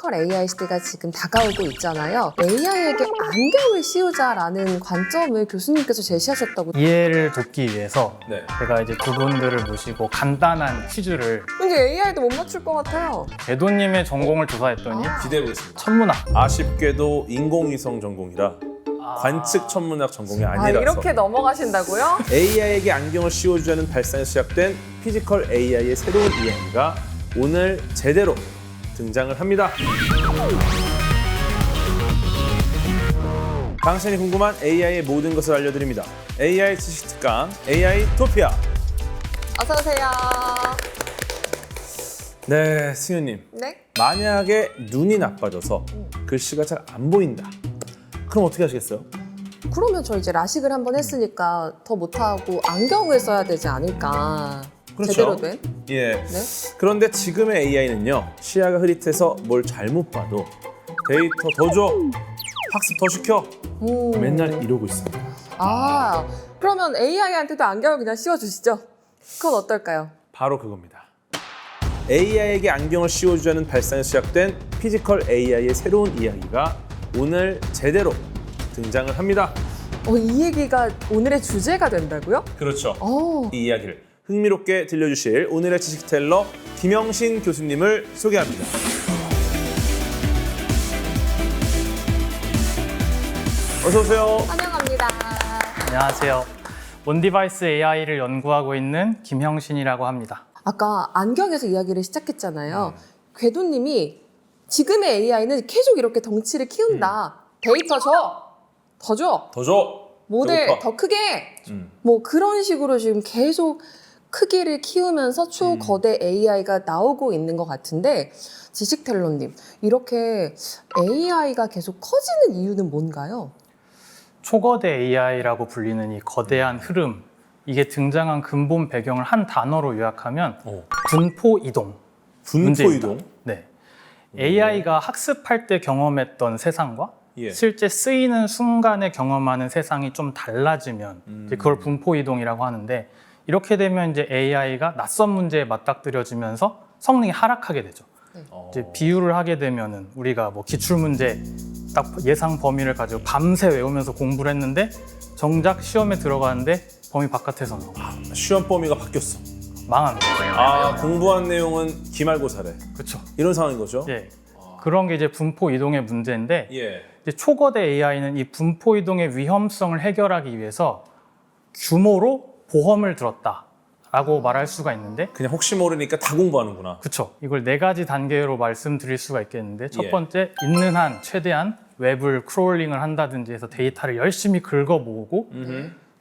피지컬 AI 시대가 지금 다가오고 있잖아요. AI에게 안경을 씌우자라는 관점을 교수님께서 제시하셨다고. 이해를 돕기 위해서 네. 제가 이제 두 분들을 모시고 간단한 퀴즈를 왠지 AI도 못 맞출 것 같아요. 궤도님의 전공을 조사했더니 기대해보겠습니다. 천문학. 아쉽게도 인공위성 전공이라 관측 천문학 전공이 아니라서 이렇게 넘어가신다고요? AI에게 안경을 씌워주자는 발상에서 시작된 피지컬 AI의 새로운 이야기가 오늘 제대로 등장을 합니다. 당신이 궁금한 AI의 모든 것을 알려드립니다. AI 지식 특강 AI 토피아. 어서 오세요. 네, 승현님. 네? 만약에 눈이 나빠져서 글씨가 잘 안 보인다. 그럼 어떻게 하시겠어요? 그러면 저 이제 라식을 한번 했으니까 더 못하고 안경을 써야 되지 않을까. 그렇죠. 제대로 된? 예. 네? 그런데 지금의 AI는요, 시야가 흐릿해서 뭘 잘못 봐도 데이터 더 줘, 학습 더 시켜, 맨날 이러고 있습니다. 아, 그러면 AI한테도 안경을 그냥 씌워주시죠. 그건 어떨까요? 바로 그겁니다. AI에게 안경을 씌워주자는 발상에서 시작된 피지컬 AI의 새로운 이야기가 오늘 제대로 등장을 합니다. 이 얘기가 오늘의 주제가 된다고요? 그렇죠. 어, 이 이야기를 흥미롭게 들려주실 오늘의 지식텔러 김영신 교수님을 소개합니다. 어서 오세요. 환영합니다. 안녕하세요. 온디바이스 AI를 연구하고 있는 김형신이라고 합니다. 아까 안경에서 이야기를 시작했잖아요. 궤도님이 지금의 AI는 계속 이렇게 덩치를 키운다. 데이터 줘! 더 줘! 더 줘. 모델 배고파. 더 크게! 음. 뭐 그런 식으로 지금 계속 크기를 키우면서 초거대 AI가 나오고 있는 것 같은데 지식텔러님, 이렇게 AI가 계속 커지는 이유는 뭔가요? 초거대 AI라고 불리는 이 거대한 흐름, 이게 등장한 근본 배경을 한 단어로 요약하면 분포 이동. 분포 문제입니다. 이동. 네. AI가 학습할 때 경험했던 세상과 예. 실제 쓰이는 순간에 경험하는 세상이 좀 달라지면 이제 그걸 분포 이동이라고 하는데, 이렇게 되면 이제 AI가 낯선 문제에 맞닥뜨려지면서 성능이 하락하게 되죠. 이제 비유를 하게 되면은 우리가 뭐 기출 문제 딱 예상 범위를 가지고 밤새 외우면서 공부를 했는데 정작 시험에 들어가는데 범위 바깥에서 나와. 시험 범위가 바뀌었어. 망합니다. 공부한 내용은 기말고사래. 그렇죠. 이런 상황인 거죠? 예. 그런 게 이제 분포 이동의 문제인데, 예. 이제 초거대 AI는 이 분포 이동의 위험성을 해결하기 위해서 규모로 보험을 들었다라고 말할 수가 있는데, 그냥 혹시 모르니까 다 공부하는구나. 그렇죠. 이걸 네 가지 단계로 말씀드릴 수가 있겠는데, 첫 예. 번째, 있는 한 최대한 웹을 크롤링을 한다든지 해서 데이터를 열심히 긁어 모으고,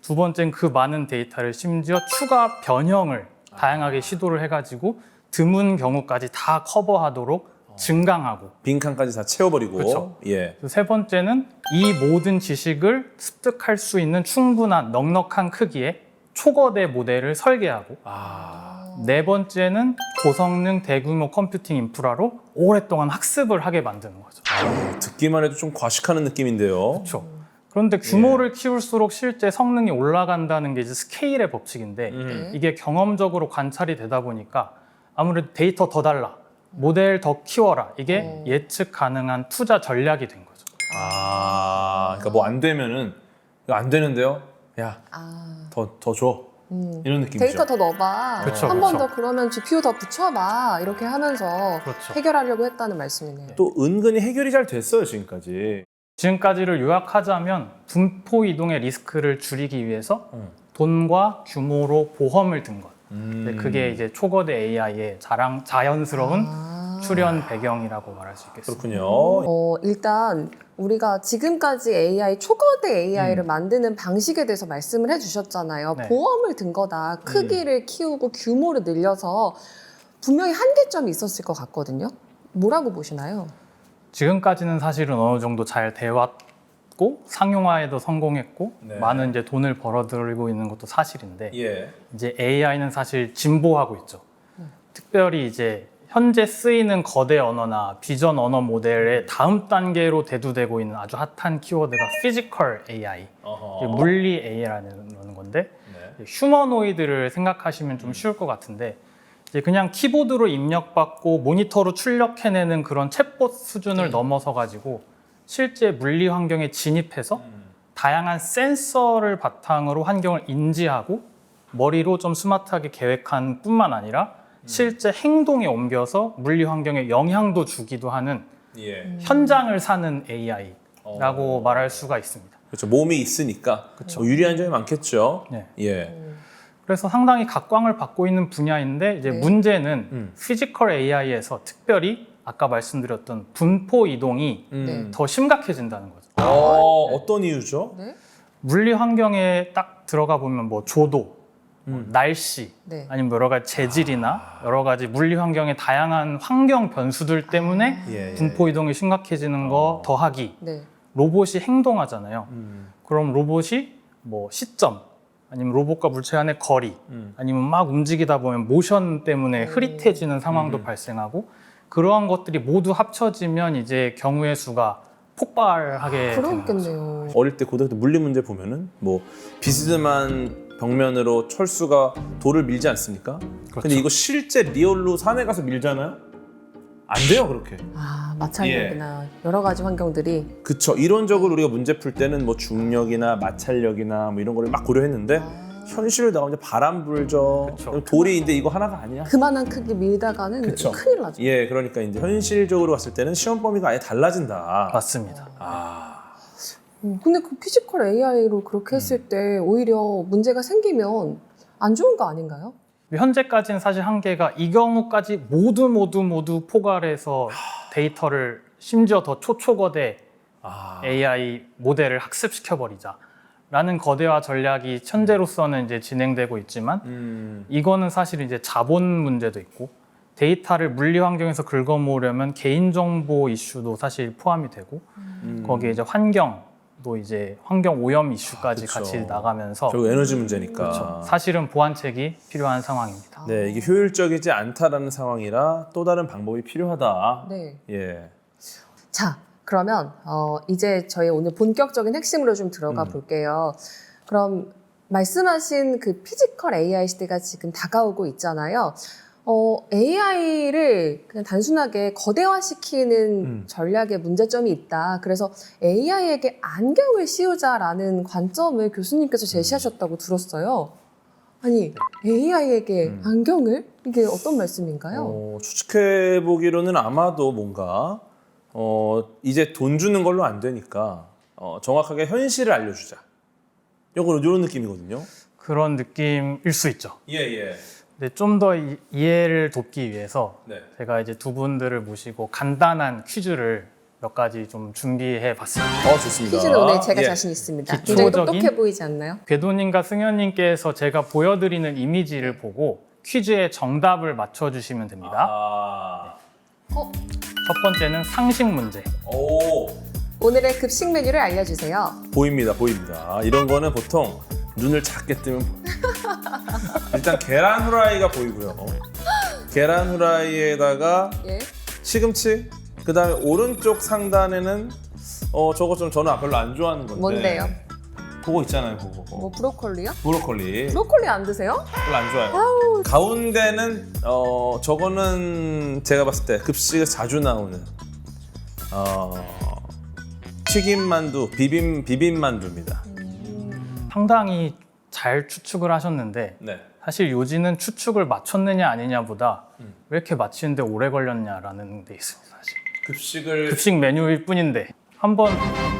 두 번째는 그 많은 데이터를 심지어 추가 변형을 다양하게 시도를 해가지고 드문 경우까지 다 커버하도록 증강하고, 빈칸까지 다 채워버리고. 그렇죠. 예. 세 번째는 이 모든 지식을 습득할 수 있는 충분한 넉넉한 크기의 초거대 모델을 설계하고, 네 번째는 고성능 대규모 컴퓨팅 인프라로 오랫동안 학습을 하게 만드는 거죠. 듣기만 해도 좀 과식하는 느낌인데요. 그렇죠. 그런데 규모를 키울수록 실제 성능이 올라간다는 게 이제 스케일의 법칙인데, 이게 경험적으로 관찰이 되다 보니까 아무래도 데이터 더 달라, 모델 더 키워라, 이게 예측 가능한 투자 전략이 된 거죠. 그러니까 뭐 안 되면은 이거 안 되는데요. 야, 더 줘. 이런 느낌이죠. 데이터 더 넣어봐. 그쵸, 한 번 그쵸. 더 그러면 GPU 더 붙여봐. 이렇게 하면서 그렇죠. 해결하려고 했다는 말씀이네요. 또 은근히 해결이 잘 됐어요, 지금까지. 지금까지를 요약하자면 분포 이동의 리스크를 줄이기 위해서 돈과 규모로 보험을 든 것. 근데 그게 이제 초거대 AI의 자연스러운 출현 배경이라고 말할 수 있겠습니다. 그렇군요. 일단 우리가 지금까지 AI, 초거대 AI를 만드는 방식에 대해서 말씀을 해주셨잖아요. 네. 보험을 든 거다. 크기를 키우고 규모를 늘려서 분명히 한계점이 있었을 것 같거든요. 뭐라고 보시나요? 지금까지는 사실은 어느 정도 잘 돼왔고 상용화에도 성공했고 네. 많은 이제 돈을 벌어들이고 있는 것도 사실인데, 예. 이제 AI는 사실 진보하고 있죠. 특별히 이제 현재 쓰이는 거대 언어나 비전 언어 모델의 다음 단계로 대두되고 있는 아주 핫한 키워드가 피지컬 AI, 물리 AI라는 건데, 네. 휴머노이드를 생각하시면 좀 쉬울 것 같은데, 이제 그냥 키보드로 입력받고 모니터로 출력해내는 그런 챗봇 수준을 넘어서 가지고 실제 물리 환경에 진입해서 다양한 센서를 바탕으로 환경을 인지하고 머리로 좀 스마트하게 계획한 뿐만 아니라 실제 행동에 옮겨서 물리 환경에 영향도 주기도 하는 예. 현장을 사는 AI라고 말할 수가 있습니다. 그렇죠. 몸이 있으니까 유리한 점이 많겠죠. 네. 예. 그래서 상당히 각광을 받고 있는 분야인데 이제 네. 문제는 피지컬 AI에서 특별히 아까 말씀드렸던 분포 이동이 네. 더 심각해진다는 거죠. 어떤 이유죠? 네. 물리 환경에 딱 들어가 보면 뭐 조도, 뭐 날씨, 네. 아니면 여러 가지 재질이나 여러 가지 물리 환경의 다양한 환경 변수들 때문에 예. 분포 이동이 심각해지는 거 더하기 네. 로봇이 행동하잖아요. 그럼 로봇이 뭐 시점 아니면 로봇과 물체 간의 거리 아니면 막 움직이다 보면 모션 때문에 흐릿해지는 상황도 발생하고 그러한 것들이 모두 합쳐지면 이제 경우의 수가 폭발하게 되는 거죠. 그렇겠네요. 어릴 때 고등학교 때 물리 문제 보면은 뭐 비스듬한 벽면으로 철수가 돌을 밀지 않습니까? 그렇죠. 근데 이거 실제 리얼로 산에 가서 밀잖아요? 안 돼요, 그렇게. 아, 마찰력이나 여러 가지 환경들이. 그쵸. 이론적으로 우리가 문제 풀 때는 뭐 중력이나 마찰력이나 뭐 이런 거를 막 고려했는데 현실로 나오면 이제 바람 불죠. 그쵸. 돌이 근데 이거 하나가 아니야. 그만한 크기 밀다가는 그쵸. 큰일 나죠. 예, 그러니까 이제 현실적으로 봤을 때는 시험 범위가 아예 달라진다. 맞습니다. 근데 그 피지컬 AI로 그렇게 했을 때 오히려 문제가 생기면 안 좋은 거 아닌가요? 현재까지는 사실 한계가 이 경우까지 모두 포괄해서 데이터를 심지어 더 초초거대 AI 모델을 학습시켜버리자 라는 거대화 전략이 현재로서는 이제 진행되고 있지만 이거는 사실 이제 자본 문제도 있고 데이터를 물리 환경에서 긁어모으려면 개인정보 이슈도 사실 포함이 되고 거기에 이제 환경도 이제 환경 오염 이슈까지 그쵸. 같이 나가면서 결국 에너지 문제니까. 그렇죠. 사실은 보완책이 필요한 상황입니다. 네, 이게 효율적이지 않다라는 상황이라 또 다른 방법이 필요하다. 네. 예. 자, 그러면 이제 저희 오늘 본격적인 핵심으로 좀 들어가 볼게요. 그럼 말씀하신 그 피지컬 AI 시대가 지금 다가오고 있잖아요. AI를 그냥 단순하게 거대화시키는 전략에 문제점이 있다. 그래서 AI에게 안경을 씌우자라는 관점을 교수님께서 제시하셨다고 들었어요. 아니, AI에게 안경을? 이게 어떤 말씀인가요? 추측해 보기로는 아마도 뭔가 이제 돈 주는 걸로 안 되니까 정확하게 현실을 알려주자. 이런 느낌이거든요. 그런 느낌일 수 있죠. 예. 근데 좀 더 이해를 돕기 위해서 네. 제가 이제 두 분들을 모시고 간단한 퀴즈를 몇 가지 좀 준비해 봤습니다. 좋습니다. 퀴즈는 오늘 제가 예. 자신 있습니다. 기초적인- 굉장히 똑똑해 보이지 않나요? 궤도님과 승현님께서 제가 보여드리는 이미지를 보고 퀴즈의 정답을 맞춰주시면 됩니다. 첫 번째는 상식 문제. 오늘의 급식 메뉴를 알려주세요. 보입니다. 이런 거는 보통 눈을 작게 뜨면 일단 계란 후라이가 보이고요. 계란 후라이에다가 예. 시금치. 그다음에 오른쪽 상단에는 저거 좀 저는 별로 안 좋아하는 건데. 뭔데요? 그거 있잖아요. 그거. 뭐 브로콜리요? 브로콜리. 브로콜리 안 드세요? 별로 안 좋아해요. 가운데는 저거는 제가 봤을 때 급식에서 자주 나오는 튀김 만두, 비빔 만두입니다. 상당히 잘 추측을 하셨는데 네. 사실 요지는 추측을 맞췄느냐 아니냐보다 왜 이렇게 맞히는데 오래 걸렸냐라는 데 있습니다. 사실. 급식을 급식 메뉴일 뿐인데 한번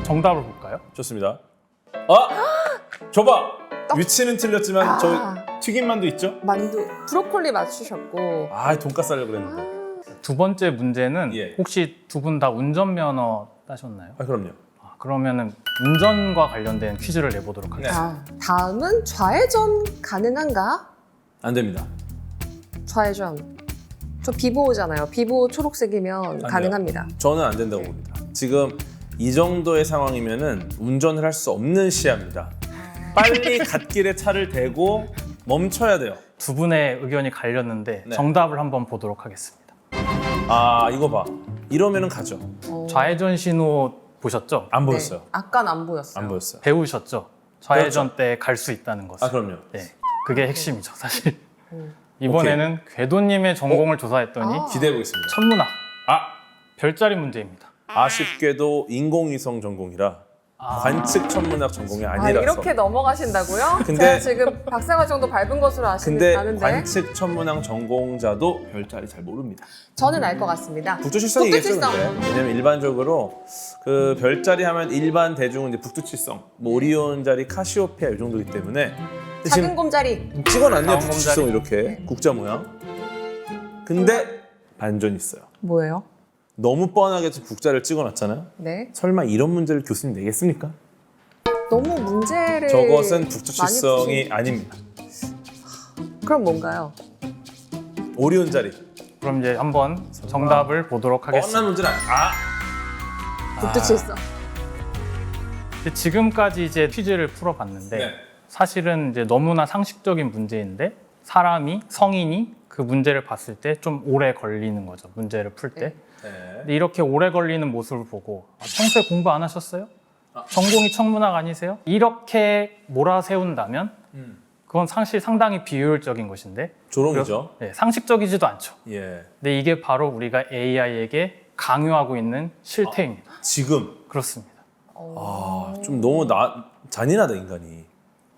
정답을 볼까요? 좋습니다. 줘봐. 위치는 틀렸지만 저 튀김 만두 있죠? 만두, 브로콜리 맞추셨고. 돈까스 하려고 그랬는데. 두 번째 문제는 예. 혹시 두 분 다 운전면허 따셨나요? 그럼요. 그러면은 운전과 관련된 퀴즈를 내보도록 하겠습니다. 다음은 좌회전 가능한가? 안 됩니다. 좌회전. 저 비보호잖아요. 비보호 초록색이면 돼요. 가능합니다. 저는 안 된다고 봅니다. 지금 이 정도의 상황이면은 운전을 할 수 없는 시야입니다. 빨리 갓길에 차를 대고 멈춰야 돼요. 두 분의 의견이 갈렸는데 네. 정답을 한번 보도록 하겠습니다. 이거 봐. 이러면은 가죠. 좌회전 신호 보셨죠? 안 보였어요. 아까는 안 보였어요. 안 보였어요. 배우셨죠? 좌회전 때 갈 수 있다는 것을. 그럼요. 네, 그게 핵심이죠, 사실. 이번에는 궤도님의 전공을 조사했더니 아. 기대해 보겠습니다. 천문학, 아, 별자리 문제입니다. 아쉽게도 인공위성 전공이라 관측 천문학 전공이 아니라서. 이렇게 넘어가신다고요? 근데- 제가 지금 박사과 정도 밟은 것으로 근데 아는데 관측 천문학 전공자도 별자리 잘 모릅니다. 저는 알 것 같습니다. 북두칠성이겠죠, 북두칠성. 근데. 왜냐면 일반적으로 그 별자리 하면 일반 대중은 이제 북두칠성, 뭐 오리온 자리, 카시오페아 이 정도이기 때문에 근데 작은 지금 곰자리. 찍어놨네요, 작은 북두칠성 곰자리. 이렇게 국자 모양. 근데 반전이 있어요. 뭐예요? 너무 뻔하게 국자를 찍어놨잖아요. 네. 설마 이런 문제를 교수님 내겠습니까? 너무 문제를 저것은 많이 북두칠성이 아닙니다. 그럼 뭔가요? 오리온 자리. 그럼 이제 한번 정답을 보도록 하겠습니다. 뻔한 문제는 북두칠성. 근데 지금까지 이제 퀴즈를 풀어봤는데 네. 사실은 이제 너무나 상식적인 문제인데 사람이 성인이 그 문제를 봤을 때 좀 오래 걸리는 거죠. 문제를 풀 때. 네. 근데 이렇게 오래 걸리는 모습을 보고 평소에 공부 안 하셨어요? 전공이 천문학 아니세요? 이렇게 몰아세운다면 그건 사실 상당히 비효율적인 것인데 조롱이죠. 네, 상식적이지도 않죠. 예. 근데 이게 바로 우리가 AI에게 강요하고 있는 실태입니다. 지금 그렇습니다. 좀 너무 잔인하다 인간이.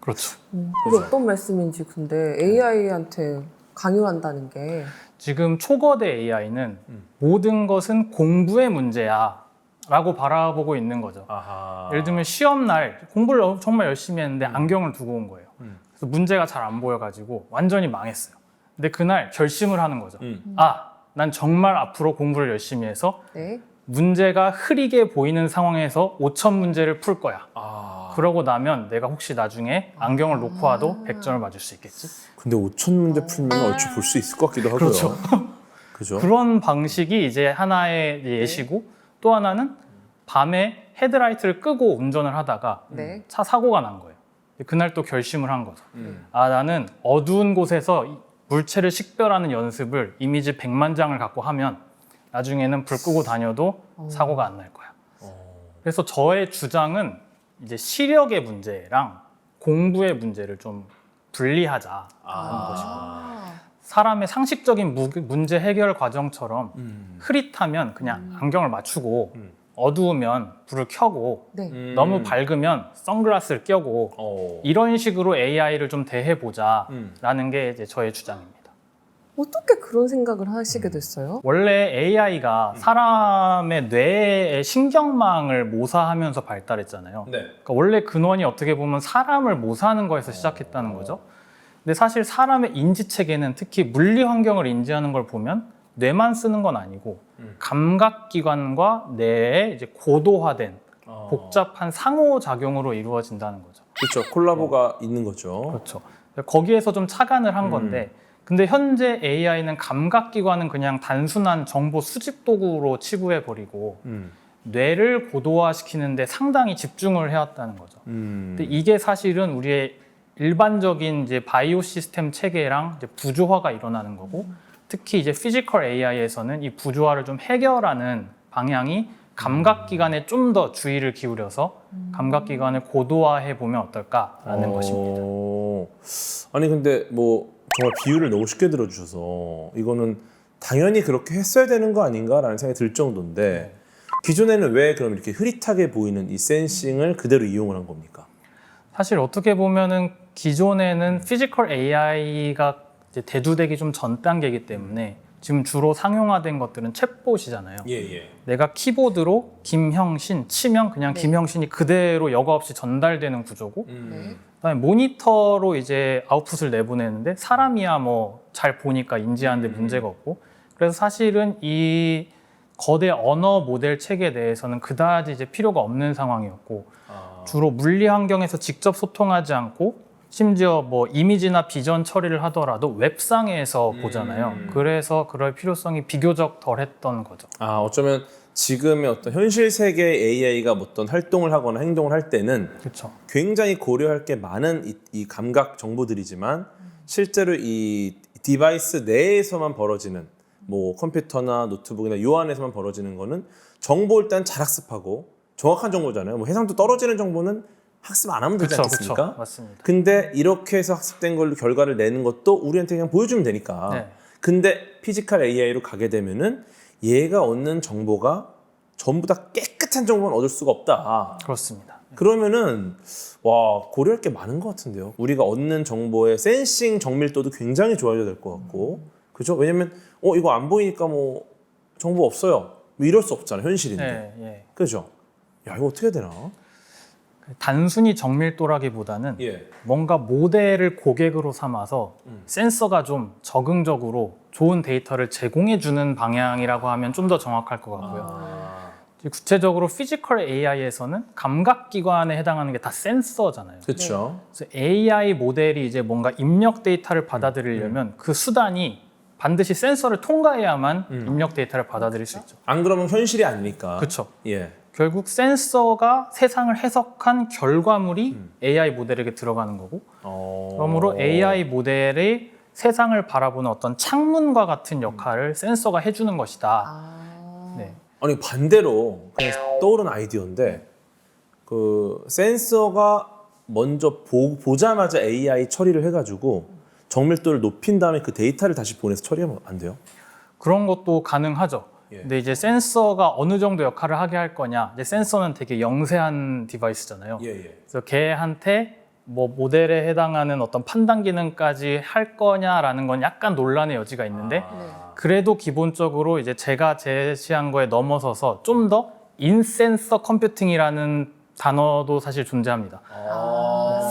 그렇죠. 그게 어떤 말씀인지 근데 AI한테 강요한다는 게 지금 초거대 AI는 모든 것은 공부의 문제야 라고 바라보고 있는 거죠. 아하. 예를 들면 시험날 공부를 정말 열심히 했는데 안경을 두고 온 거예요. 그래서 문제가 잘 안 보여가지고 완전히 망했어요. 근데 그날 결심을 하는 거죠. 난 정말 앞으로 공부를 열심히 해서 네. 문제가 흐리게 보이는 상황에서 5천 문제를 풀 거야. 아. 그러고 나면 내가 혹시 나중에 안경을 놓고 와도 100점을 맞을 수 있겠지. 근데 5천 문제 풀면 얼추 볼 수 있을 것 같기도 하고요. 그렇죠. 그죠? 그런 방식이 이제 하나의 예시고 또 하나는 밤에 헤드라이트를 끄고 운전을 하다가 네. 차 사고가 난 거예요. 그날 또 결심을 한 거죠. 나는 어두운 곳에서 물체를 식별하는 연습을 이미지 100만 장을 갖고 하면 나중에는 불 끄고 다녀도 사고가 안 날 거야. 그래서 저의 주장은 이제 시력의 문제랑 공부의 문제를 좀 분리하자라는 것이고 사람의 상식적인 문제 해결 과정처럼 흐릿하면 그냥 안경을 맞추고 어두우면 불을 켜고 네. 너무 밝으면 선글라스를 껴고 이런 식으로 AI를 좀 대해보자라는 게 이제 저의 주장입니다. 어떻게 그런 생각을 하시게 됐어요? 원래 AI가 사람의 뇌의 신경망을 모사하면서 발달했잖아요. 네. 그러니까 원래 근원이 어떻게 보면 사람을 모사하는 거에서 시작했다는 거죠. 근데 사실 사람의 인지 체계는 특히 물리 환경을 인지하는 걸 보면 뇌만 쓰는 건 아니고 감각기관과 뇌의 이제 고도화된 복잡한 상호작용으로 이루어진다는 거죠. 그렇죠. 콜라보가 있는 거죠. 그렇죠. 거기에서 좀 착안을 한 건데 근데 현재 AI는 감각기관은 그냥 단순한 정보 수집 도구로 치부해버리고 뇌를 고도화시키는데 상당히 집중을 해왔다는 거죠. 근데 이게 사실은 우리의 일반적인 이제 바이오 시스템 체계랑 이제 부조화가 일어나는 거고 특히 이제 피지컬 AI에서는 이 부조화를 좀 해결하는 방향이 감각기관에 좀 더 주의를 기울여서 감각기관을 고도화해 보면 어떨까라는 것입니다. 아니 근데 뭐 정말 비유를 너무 쉽게 들어주셔서 이거는 당연히 그렇게 했어야 되는 거 아닌가라는 생각이 들 정도인데 기존에는 왜 그럼 이렇게 흐릿하게 보이는 이 센싱을 그대로 이용을 한 겁니까? 사실 어떻게 보면은 기존에는 피지컬 AI가 이제 대두되기 좀 전 단계이기 때문에 지금 주로 상용화된 것들은 챗봇이잖아요. 예. 내가 키보드로 김형신 치면 그냥 네. 김형신이 그대로 여과 없이 전달되는 구조고 네. 그다음에 모니터로 이제 아웃풋을 내보내는데 사람이야 뭐 잘 보니까 인지하는데 문제가 없고 그래서 사실은 이 거대 언어 모델 체계 내에서는 그다지 이제 필요가 없는 상황이었고 주로 물리 환경에서 직접 소통하지 않고 심지어 뭐 이미지나 비전 처리를 하더라도 웹상에서 보잖아요. 그래서 그럴 필요성이 비교적 덜했던 거죠. 어쩌면 지금의 어떤 현실 세계의 AI가 어떤 활동을 하거나 행동을 할 때는 그렇죠. 굉장히 고려할 게 많은 이 감각 정보들이지만 실제로 이 디바이스 내에서만 벌어지는 뭐 컴퓨터나 노트북이나 요 안에서만 벌어지는 거는 정보 일단 잘 학습하고 정확한 정보잖아요. 뭐 해상도 떨어지는 정보는 학습 안 하면 되지 그쵸, 않겠습니까? 그쵸. 맞습니다. 근데 이렇게 해서 학습된 걸로 결과를 내는 것도 우리한테 그냥 보여주면 되니까. 네. 근데 피지컬 AI로 가게 되면은 얘가 얻는 정보가 전부 다 깨끗한 정보만 얻을 수가 없다. 그렇습니다. 그러면은 와 고려할 게 많은 것 같은데요. 우리가 얻는 정보의 센싱 정밀도도 굉장히 좋아져야 될 것 같고, 그죠? 왜냐면 이거 안 보이니까 뭐 정보 없어요. 뭐 이럴 수 없잖아요. 현실인데, 네, 예. 그죠? 야 이거 어떻게 해야 되나? 단순히 정밀도라기보다는 예. 뭔가 모델을 고객으로 삼아서 센서가 좀 적응적으로 좋은 데이터를 제공해 주는 방향이라고 하면 좀 더 정확할 것 같고요. 구체적으로 피지컬 AI에서는 감각기관에 해당하는 게 다 센서잖아요. 그렇죠. 그래서 AI 모델이 이제 뭔가 입력 데이터를 받아들이려면 그 수단이 반드시 센서를 통과해야만 입력 데이터를 받아들일 수 있죠. 안 그러면 현실이 아니니까. 그렇죠. 예. 결국 센서가 세상을 해석한 결과물이 AI 모델에게 들어가는 거고, 그러므로 AI 모델의 세상을 바라보는 어떤 창문과 같은 역할을 센서가 해주는 것이다. 네. 아니 반대로 그냥 떠오른 아이디어인데 그 센서가 먼저 보자마자 AI 처리를 해가지고 정밀도를 높인 다음에 그 데이터를 다시 보내서 처리하면 안 돼요? 그런 것도 가능하죠. 예. 근데 이제 센서가 어느 정도 역할을 하게 할 거냐. 이제 센서는 되게 영세한 디바이스잖아요. 예. 그래서 걔한테 뭐 모델에 해당하는 어떤 판단 기능까지 할 거냐라는 건 약간 논란의 여지가 있는데 그래도 기본적으로 이제 제가 제시한 거에 넘어서서 좀 더 인센서 컴퓨팅이라는 단어도 사실 존재합니다.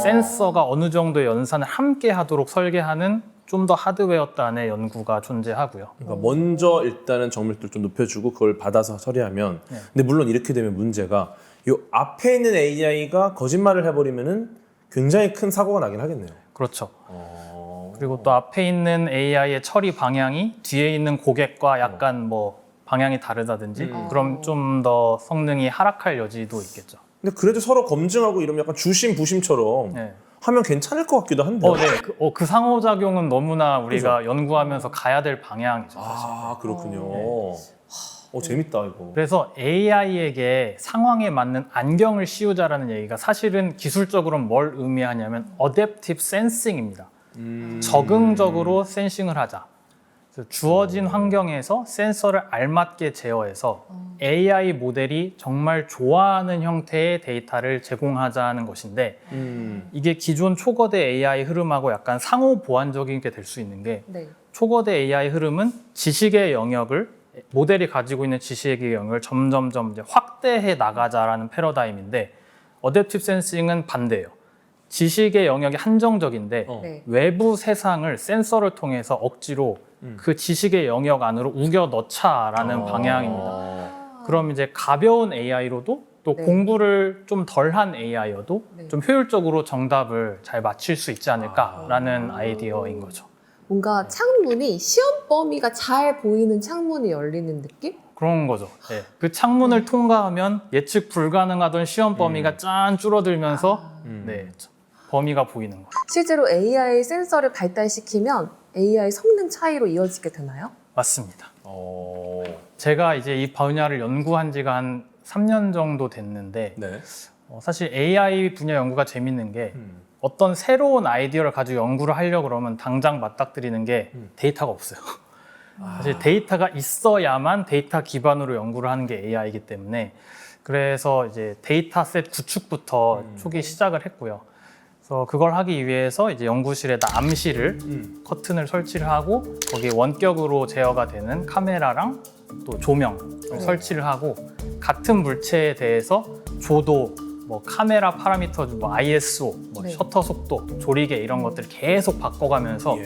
센서가 어느 정도 연산을 함께 하도록 설계하는 좀 더 하드웨어 단의 연구가 존재하고요. 그러니까 먼저 일단은 정밀도를 좀 높여주고 그걸 받아서 처리하면 근데 물론 이렇게 되면 문제가 이 앞에 있는 AI가 거짓말을 해버리면은 굉장히 큰 사고가 나긴 하겠네요. 그렇죠. 그리고 또 앞에 있는 AI의 처리 방향이 뒤에 있는 고객과 약간 뭐 방향이 다르다든지 그럼 좀 더 성능이 하락할 여지도 있겠죠. 근데 그래도 서로 검증하고 이러면 약간 주심 부심처럼 네. 하면 괜찮을 것 같기도 한데요. 네. 그 상호작용은 너무나 우리가 연구하면서 가야 될 방향이죠. 사실. 그렇군요. 재밌다 이거. 그래서 AI에게 상황에 맞는 안경을 씌우자라는 얘기가 사실은 기술적으로는 뭘 의미하냐면 Adaptive Sensing입니다. 적응적으로 센싱을 하자. 그래서 주어진 환경에서 센서를 알맞게 제어해서 AI 모델이 정말 좋아하는 형태의 데이터를 제공하자는 것인데 이게 기존 초거대 AI 흐름하고 약간 상호 보완적인 게 될 수 있는 게 초거대 AI 흐름은 지식의 영역을 모델이 가지고 있는 지식의 영역을 점점점 이제 확대해 나가자라는 패러다임인데 어댑티브 센싱은 반대예요. 지식의 영역이 한정적인데 외부 세상을 센서를 통해서 억지로 그 지식의 영역 안으로 우겨 넣자라는 방향입니다. 그럼 이제 가벼운 AI로도 또 공부를 좀 덜한 AI여도 좀 효율적으로 정답을 잘 맞힐 수 있지 않을까라는 아이디어인 거죠. 뭔가 창문이 시험 범위가 잘 보이는 창문이 열리는 느낌? 그런 거죠. 네. 그 창문을 통과하면 예측 불가능하던 시험 범위가 짠 줄어들면서 범위가 보이는 거죠. 실제로 AI 센서를 발달시키면 AI 성능 차이로 이어지게 되나요? 맞습니다. 제가 이제 이 분야를 연구한 지가 한 3년 정도 됐는데 사실 AI 분야 연구가 재밌는 게 어떤 새로운 아이디어를 가지고 연구를 하려고 그러면 당장 맞닥뜨리는 게 데이터가 없어요. 사실 데이터가 있어야만 데이터 기반으로 연구를 하는 게 AI이기 때문에 그래서 이제 데이터셋 구축부터 초기 시작을 했고요. 그래서 그걸 하기 위해서 이제 연구실에다 암실을 커튼을 설치를 하고 거기에 원격으로 제어가 되는 카메라랑 또 조명을 설치를 하고 같은 물체에 대해서 조도, 뭐 카메라 파라미터, 뭐 ISO, 뭐 셔터 속도, 조리개 이런 것들을 계속 바꿔가면서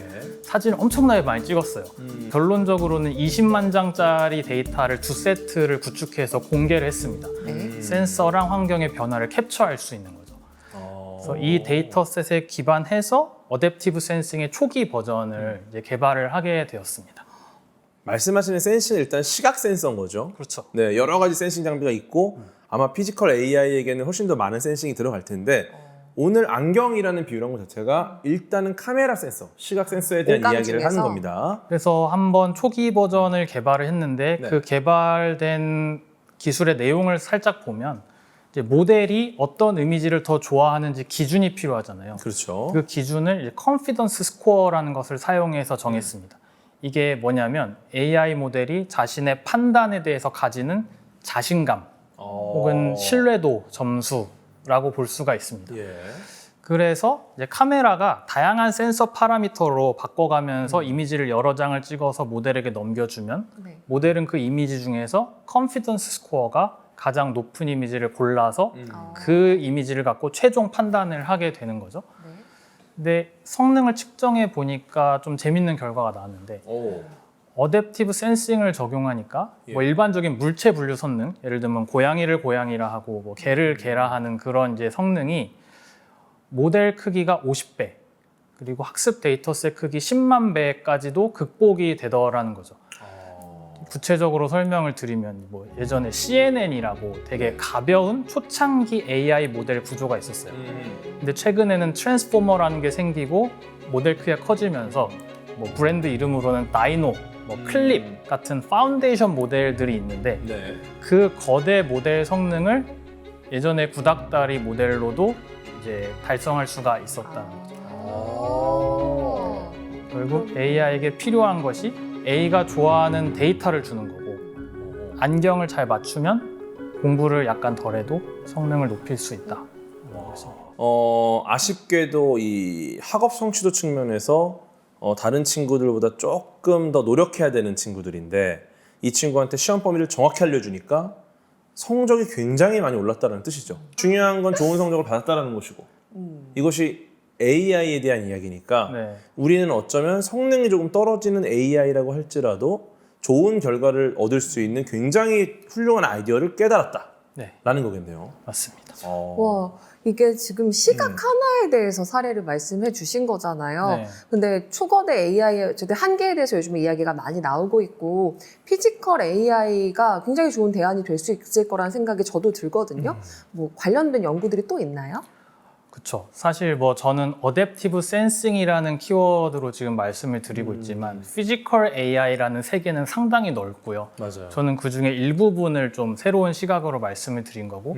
사진을 엄청나게 많이 찍었어요. 결론적으로는 20만 장짜리 데이터를 2세트를 구축해서 공개를 했습니다. 센서랑 환경의 변화를 캡처할 수 있는 거죠. 그래서 이 데이터셋에 기반해서 어댑티브 센싱의 초기 버전을 이제 개발을 하게 되었습니다. 말씀하시는 센싱은 일단 시각 센서인 거죠. 그렇죠. 네, 여러 가지 센싱 장비가 있고 아마 피지컬 AI에게는 훨씬 더 많은 센싱이 들어갈 텐데 오늘 안경이라는 비유란 것 자체가 일단은 카메라 센서, 시각 센서에 대한 이야기를 중에서. 하는 겁니다. 그래서 한번 초기 버전을 개발을 했는데 그 개발된 기술의 내용을 살짝 보면 이제 모델이 어떤 이미지를 더 좋아하는지 기준이 필요하잖아요. 그렇죠. 그 기준을 이제 컨피던스 스코어라는 것을 사용해서 정했습니다. 이게 뭐냐면 AI 모델이 자신의 판단에 대해서 가지는 자신감 혹은 신뢰도 점수라고 볼 수가 있습니다. 예. 그래서 이제 카메라가 다양한 센서 파라미터로 바꿔가면서 이미지를 여러 장을 찍어서 모델에게 넘겨주면 네. 모델은 그 이미지 중에서 컨피던스 스코어가 가장 높은 이미지를 골라서 그 이미지를 갖고 최종 판단을 하게 되는 거죠. 네. 근데 성능을 측정해 보니까 좀 재밌는 결과가 나왔는데 오. 어댑티브 센싱을 적용하니까 예. 뭐 일반적인 물체 분류 성능, 예를 들면 고양이를 고양이라 하고 뭐 개를 개라 하는 그런 이제 성능이 모델 크기가 50배 그리고 학습 데이터셋 크기 10만 배까지도 극복이 되더라는 거죠. 구체적으로 설명을 드리면 뭐 예전에 CNN이라고 되게 가벼운 초창기 AI 모델 구조가 있었어요. 근데 최근에는 트랜스포머라는 게 생기고 모델 크기가 커지면서 뭐 브랜드 이름으로는 다이노, 뭐 클립 같은 파운데이션 모델들이 있는데 네. 그 거대 모델 성능을 예전에 구닥다리 모델로도 이제 달성할 수가 있었다는 거죠. 결국 AI에게 필요한 것이 A가 좋아하는 데이터를 주는 거고 안경을 잘 맞추면 공부를 약간 덜해도 성능을 높일 수 있다. 아쉽게도 이 학업 성취도 측면에서 다른 친구들보다 조금 더 노력해야 되는 친구들인데 이 친구한테 시험 범위를 정확히 알려주니까 성적이 굉장히 많이 올랐다는 뜻이죠. 중요한 건 좋은 성적을 받았다는 것이고 이것이 AI에 대한 이야기니까 네. 우리는 어쩌면 성능이 조금 떨어지는 AI라고 할지라도 좋은 결과를 얻을 수 있는 굉장히 훌륭한 아이디어를 깨달았다라는 네, 거겠네요. 맞습니다. 와, 이게 지금 시각 하나에 대해서 사례를 말씀해 주신 거잖아요. 네. 근데 초거대 AI의 어쨌든 한계에 대해서 요즘 이야기가 많이 나오고 있고 피지컬 AI가 굉장히 좋은 대안이 될 수 있을 거라는 생각이 저도 들거든요. 뭐 관련된 연구들이 또 있나요? 그렇죠. 사실 뭐 저는 어댑티브 센싱이라는 키워드로 지금 말씀을 드리고 있지만 피지컬 AI라는 세계는 상당히 넓고요. 맞아요. 저는 그 중에 일부분을 좀 새로운 시각으로 말씀을 드린 거고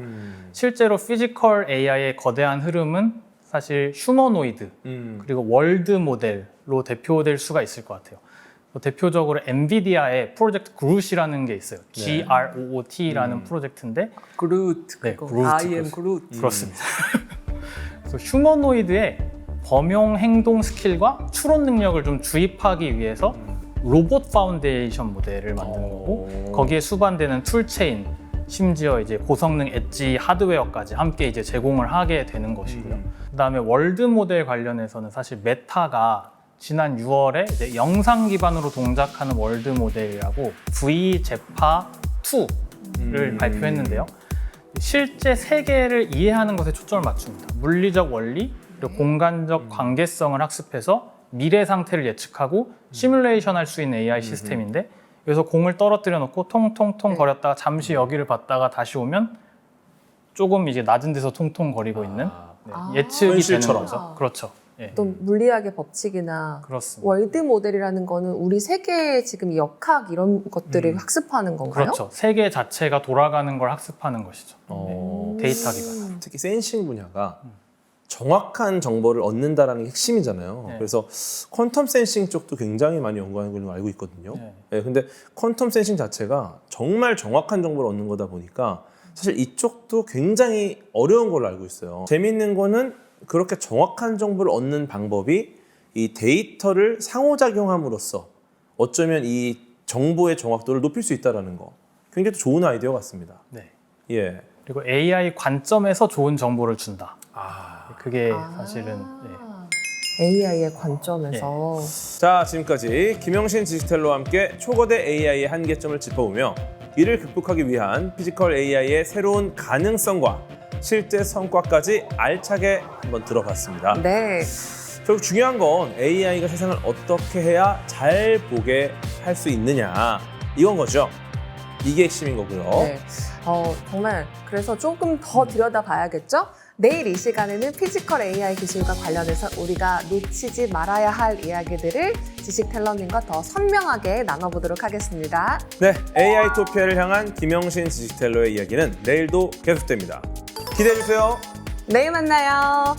실제로 피지컬 AI의 거대한 흐름은 사실 휴머노이드 그리고 월드 모델로 대표될 수가 있을 것 같아요. 대표적으로 엔비디아의 프로젝트 그루트이라는 게 있어요. 네. GROOT라는 프로젝트인데 그루트 네, 그거. 그루트, I am 그루트. 그루트. 그렇습니다. 그래서 휴머노이드의 범용 행동 스킬과 추론 능력을 좀 주입하기 위해서 로봇 파운데이션 모델을 만드는 거고 거기에 수반되는 툴체인 심지어 이제 고성능 엣지 하드웨어까지 함께 이제 제공을 하게 되는 것이고요. 그다음에 월드 모델 관련해서는 사실 메타가 지난 6월에 이제 영상 기반으로 동작하는 월드 모델이라고 VJEPA 2를 발표했는데요. 실제 세계를 이해하는 것에 초점을 맞춥니다. 물리적 원리, 그리고 공간적 관계성을 학습해서 미래 상태를 예측하고 시뮬레이션 할 수 있는 AI 시스템인데 여기서 공을 떨어뜨려 놓고 통통통 거렸다가 잠시 여기를 봤다가 다시 오면 조금 이제 낮은 데서 통통거리고 있는 예측이 되는 현실처럼. 거죠. 그렇죠. 예. 또 물리학의 법칙이나 그렇습니다. 월드 모델이라는 거는 우리 세계의 지금 이 역학 이런 것들을 학습하는 건가요? 그렇죠. 세계 자체가 돌아가는 걸 학습하는 것이죠. 데이터 기반. 특히 센싱 분야가 정확한 정보를 얻는다라는 게 핵심이잖아요. 네. 그래서 퀀텀 센싱 쪽도 굉장히 많이 연구하는 걸로 알고 있거든요. 네. 네, 근데 퀀텀 센싱 자체가 정말 정확한 정보를 얻는 거다 보니까 사실 이쪽도 굉장히 어려운 걸로 알고 있어요. 재미있는 거는 그렇게 정확한 정보를 얻는 방법이 이 데이터를 상호작용함으로써 어쩌면 이 정보의 정확도를 높일 수 있다는 거. 굉장히 좋은 아이디어 같습니다. 네. 예. 그리고 AI 관점에서 좋은 정보를 준다. 그게 아. 사실은 AI의 관점에서 자, 지금까지 김영신 디지털과 함께 초거대 AI의 한계점을 짚어보며 이를 극복하기 위한 피지컬 AI의 새로운 가능성과 실제 성과까지 알차게 한번 들어봤습니다. 네. 결국 중요한 건 AI가 세상을 어떻게 해야 잘 보게 할 수 있느냐 이건 거죠. 이게 핵심인 거고요. 네. 정말 그래서 조금 더 들여다봐야겠죠? 내일 이 시간에는 피지컬 AI 기술과 관련해서 우리가 놓치지 말아야 할 이야기들을 지식텔러님과 더 선명하게 나눠보도록 하겠습니다. 네, AI 토피아를 향한 김영신 디지털러의 이야기는 내일도 계속됩니다. 기대해 주세요. 내일 만나요.